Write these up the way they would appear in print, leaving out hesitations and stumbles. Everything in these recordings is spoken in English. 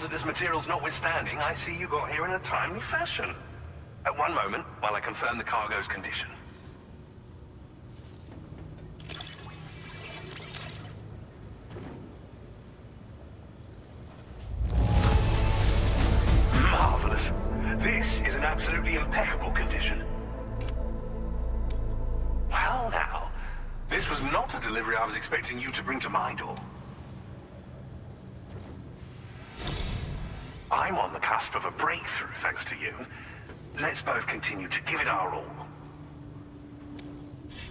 hazardous materials notwithstanding, I see you got here in a timely fashion. At one moment, while I confirm the cargo's condition. Marvelous. This is in absolutely impeccable condition. Well now, this was not a delivery I was expecting you to bring to my door. I'm on the cusp of a breakthrough, thanks to you. Let's both continue to give it our all.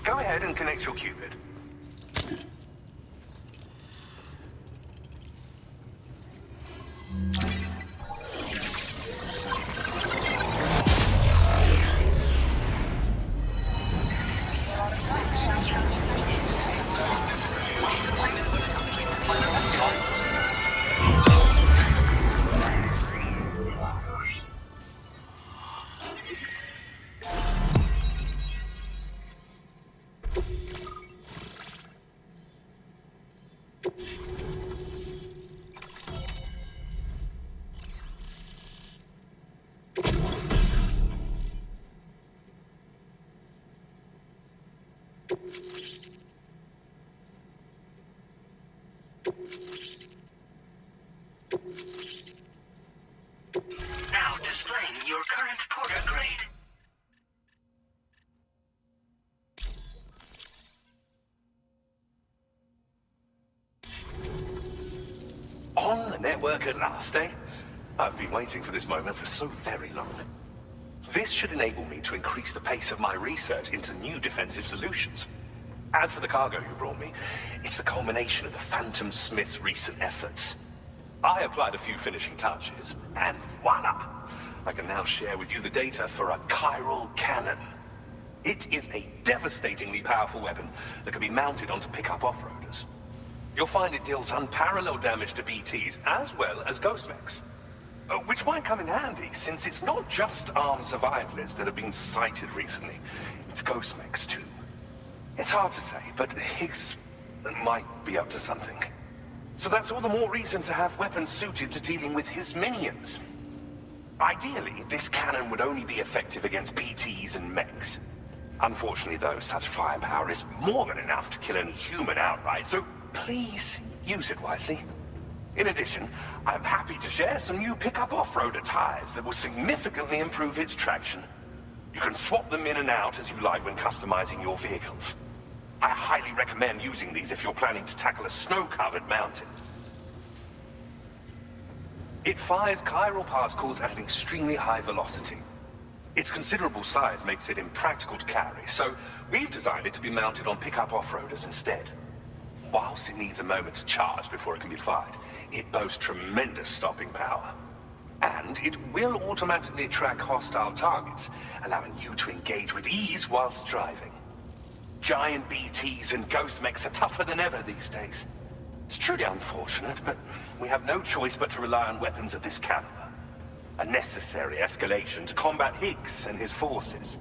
Go ahead and connect your Cupid. Now displaying your current porter grade. On the network at last, eh? I've been waiting for this moment for so very long. This should enable me to increase the pace of my research into new defensive solutions. As for the cargo you brought me, it's the culmination of the Phantom Smith's recent efforts. I applied a few finishing touches, and voila! I can now share with you the data for a chiral cannon. It is a devastatingly powerful weapon that can be mounted onto pickup off-roaders. You'll find it deals unparalleled damage to BTs as well as ghost mechs. Which might come in handy, since it's not just armed survivalists that have been sighted recently. It's ghost mechs too. It's hard to say, but Higgs might be up to something. So that's all the more reason to have weapons suited to dealing with his minions. Ideally, this cannon would only be effective against PTs and mechs. Unfortunately, though, such firepower is more than enough to kill any human outright, so please use it wisely. In addition, I'm happy to share some new pickup off-roader tires that will significantly improve its traction. You can swap them in and out as you like when customizing your vehicles. I highly recommend using these if you're planning to tackle a snow-covered mountain. It fires chiral particles at an extremely high velocity. Its considerable size makes it impractical to carry, so we've designed it to be mounted on pickup off-roaders instead. Whilst it needs a moment to charge before it can be fired, it boasts tremendous stopping power. And it will automatically track hostile targets, allowing you to engage with ease whilst driving. Giant BTs and ghost mechs are tougher than ever these days. It's truly unfortunate, but we have no choice but to rely on weapons of this caliber. A necessary escalation to combat Higgs and his forces.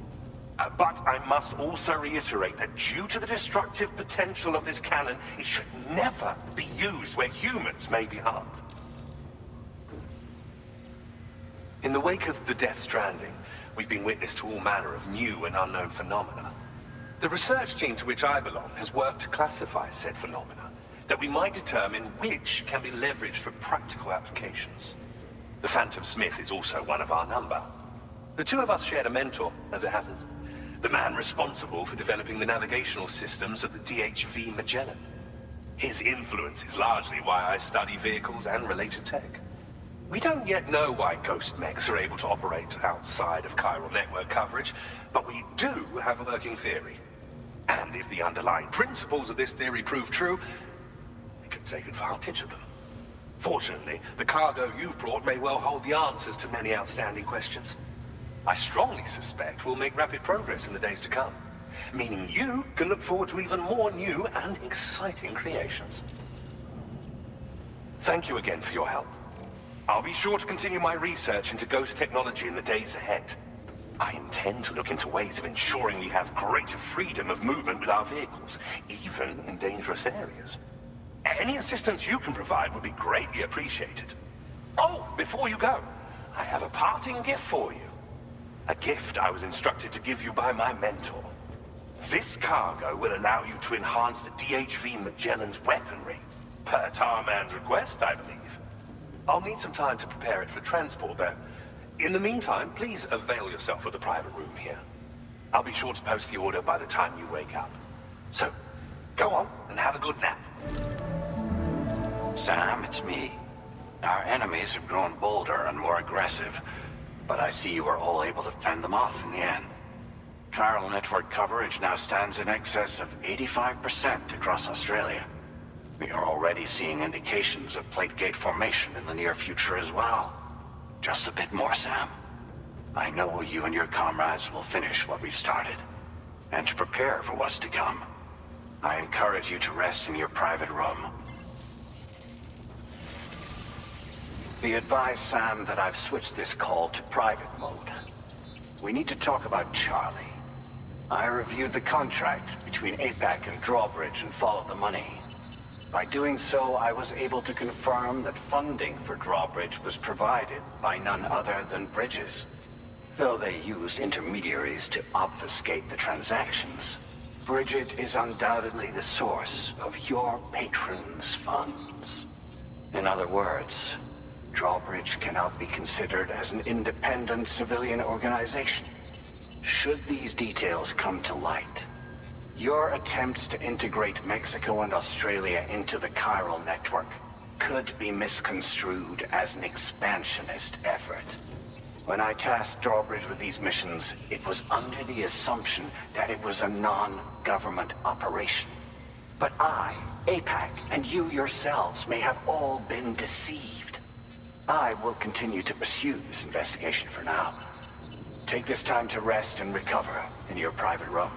But I must also reiterate that due to the destructive potential of this cannon, it should never be used where humans may be harmed. In the wake of the death Stranding, we've been witness to all manner of new and unknown phenomena. The research team to which I belong has worked to classify said phenomena, that we might determine which can be leveraged for practical applications. The Phantom Smith is also one of our number. The two of us shared a mentor, as it happens. The man responsible for developing the navigational systems of the DHV Magellan. His influence is largely why I study vehicles and related tech. We don't yet know why ghost mechs are able to operate outside of chiral network coverage, but we do have a working theory. And if the underlying principles of this theory prove true, we can take advantage of them. Fortunately, the cargo you've brought may well hold the answers to many outstanding questions. I strongly suspect we'll make rapid progress in the days to come, meaning you can look forward to even more new and exciting creations. Thank you again for your help. I'll be sure to continue my research into ghost technology in the days ahead. I intend to look into ways of ensuring we have greater freedom of movement with our vehicles, even in dangerous areas. Any assistance you can provide would be greatly appreciated. Oh, before you go, I have a parting gift for you. A gift I was instructed to give you by my mentor. This cargo will allow you to enhance the DHV Magellan's weaponry, per Tarman's request, I believe. I'll need some time to prepare it for transport, though. In the meantime, please avail yourself of the private room here. I'll be sure to post the order by the time you wake up. So, go on and have a good nap. Sam, it's me. Our enemies have grown bolder and more aggressive, but I see you were all able to fend them off in the end. Chiral network coverage now stands in excess of 85% across Australia. We are already seeing indications of plate gate formation in the near future as well. Just a bit more, Sam. I know you and your comrades will finish what we've started, and to prepare for what's to come. I encourage you to rest in your private room. Be advised, Sam, that I've switched this call to private mode. We need to talk about Charlie. I reviewed the contract between APAC and Drawbridge and followed the money. By doing so, I was able to confirm that funding for Drawbridge was provided by none other than Bridges. Though they used intermediaries to obfuscate the transactions, Bridget is undoubtedly the source of your patron's funds. In other words, Drawbridge cannot be considered as an independent civilian organization. Should these details come to light, your attempts to integrate Mexico and Australia into the chiral network could be misconstrued as an expansionist effort. When I tasked Drawbridge with these missions, it was under the assumption that it was a non-government operation. But I, APAC, and you yourselves may have all been deceived. I will continue to pursue this investigation for now. Take this time to rest and recover in your private room.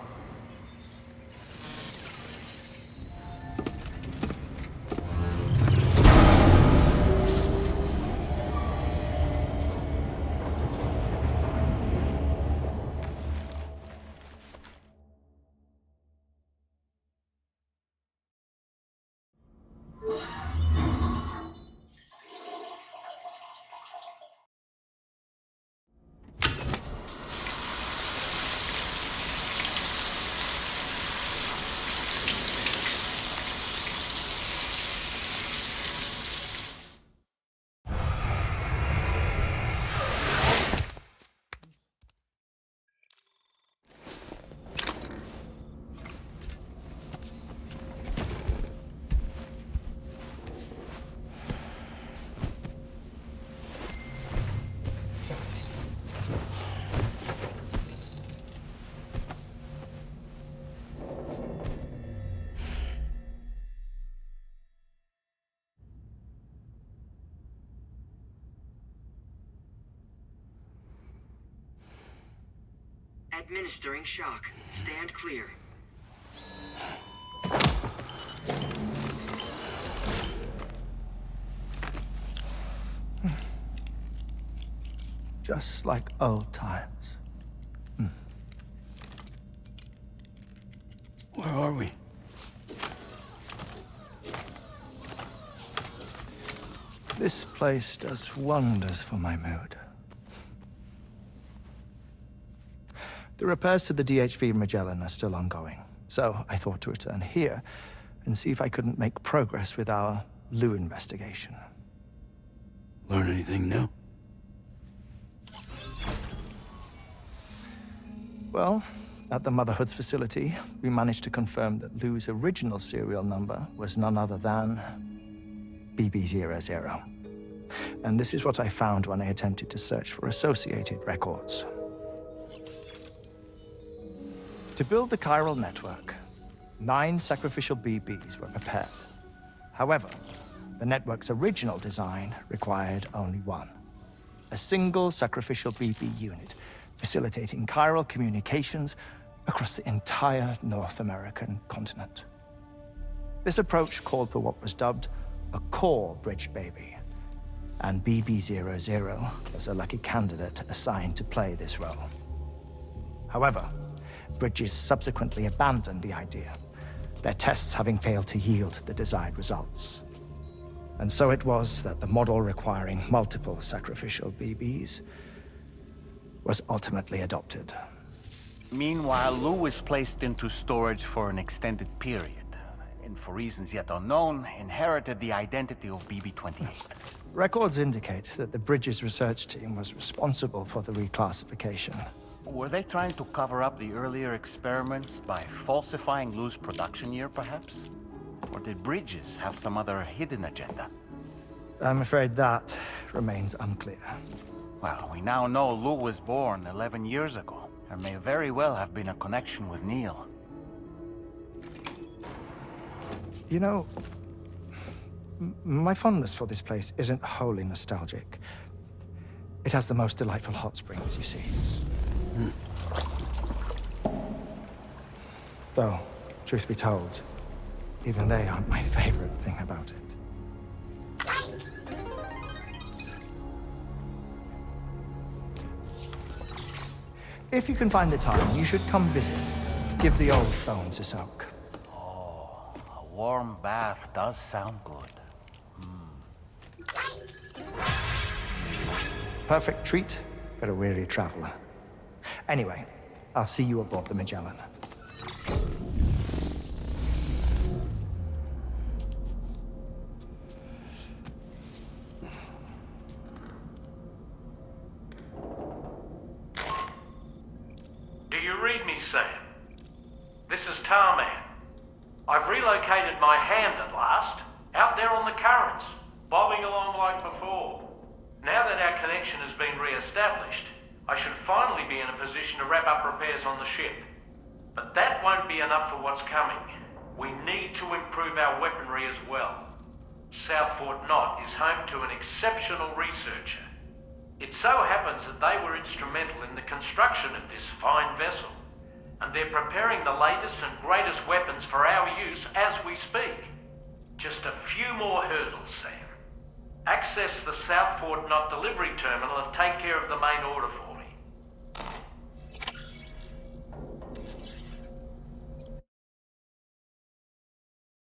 Administering shock. Stand clear. Just like old times. Where are we? This place does wonders for my mood. The repairs to the DHV Magellan are still ongoing, so I thought to return here and see if I couldn't make progress with our Lou investigation. Learn anything new? Well, at the Motherhood's facility, we managed to confirm that Lou's original serial number was none other than BB00. And this is what I found when I attempted to search for associated records. To build the chiral network, 9 sacrificial BBs were prepared. However, the network's original design required only 1. A single sacrificial BB unit facilitating chiral communications across the entire North American continent. This approach called for what was dubbed a core bridge baby, and BB00 was a lucky candidate assigned to play this role. However, Bridges subsequently abandoned the idea, their tests having failed to yield the desired results. And so it was that the model requiring multiple sacrificial BBs was ultimately adopted. Meanwhile, Lou was placed into storage for an extended period, and for reasons yet unknown, inherited the identity of BB-28. Records indicate that the Bridges research team was responsible for the reclassification. Were they trying to cover up the earlier experiments by falsifying Lou's production year, perhaps? Or did Bridges have some other hidden agenda? I'm afraid that remains unclear. Well, we now know Lou was born 11 years ago. There may very well have been a connection with Neil. You know, my fondness for this place isn't wholly nostalgic. It has the most delightful hot springs, you see. Though, truth be told, even they aren't my favorite thing about it. If you can find the time, you should come visit. Give the old bones a soak. Oh, a warm bath does sound good. Perfect treat for a weary traveler. Anyway, I'll see you aboard the Magellan. Do you read me, Sam? This is Tarman. I've relocated my hand at last, out there on the currents, bobbing along like before. Now that our connection has been re-established, I should finally be in a position to wrap up repairs on the ship. But that won't be enough for what's coming. We need to improve our weaponry as well. South Fort Knot is home to an exceptional researcher. It so happens that they were instrumental in the construction of this fine vessel, and they're preparing the latest and greatest weapons for our use as we speak. Just a few more hurdles, Sam. Access the South Fort Knot delivery terminal and take care of the main order for